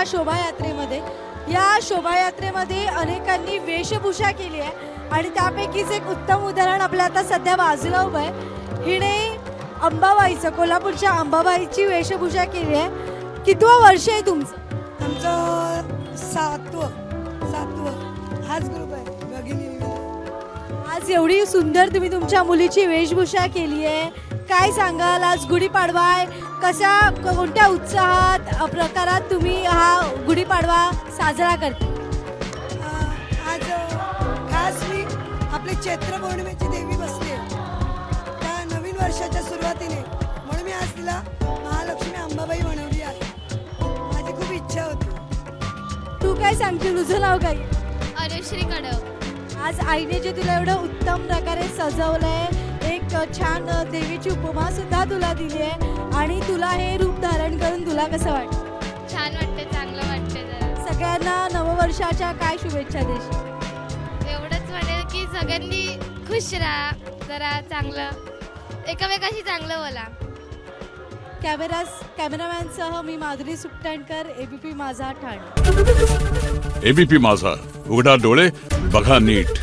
एका शोभायात्रेमध्ये. या शोभायात्रेमध्ये अनेकांनी वेशभूषा केली आहे आणि त्यापैकीच एक उत्तम उदाहरण आपल्या आता सध्या बाजूला उभं आहे. हिने अंबाबाईचं, कोल्हापूरच्या अंबाबाईची वेशभूषा केली आहे. कितवं वर्ष आहे तुमचं? आमचं सातवं हाच ग्रुप आहे भगिनी. आज एवढी सुंदर तुम्ही तुमच्या मुलीची वेशभूषा केली आहे. काय सांगाल, आज गुढीपाडवा आहे, कोणत्या उत्साहात प्रकारात तुम्ही हा गुढीपाडवा साजरा करता? आज खास मी आपली चैत्र पौर्णिमेची देवी बसली आहे त्या नवीन वर्षाच्या सुरुवातीने, म्हणून मी आज तिला महालक्ष्मी अंबाबाई बनवली आहे. माझी खूप इच्छा होती. तू काय सांगते, तुझं नाव काय? अनुश्री कडव. आज आईने जे तुला एवढं उत्तम प्रकारे सजवलंय, एक छान देवीची उपमा सुद्धा तुला दिली आहे आणि तुला हे रूप धारण करून तुला कसं वाटतं? छान वाटते, चांगलं वाटते. जरा सगळ्यांना नववर्षाच्या काय शुभेच्छा देशील? एवढंच म्हणेल की सगळ्यांनी खुश राहा, जरा चांगलं एकमेकाशी चांगलं बोला. कॅमेरामॅनसह मी माधुरी सुकटणकर, एबीपी माझा, ठाणे. एबीपी माझा, उघडा डोळे बघा नीट.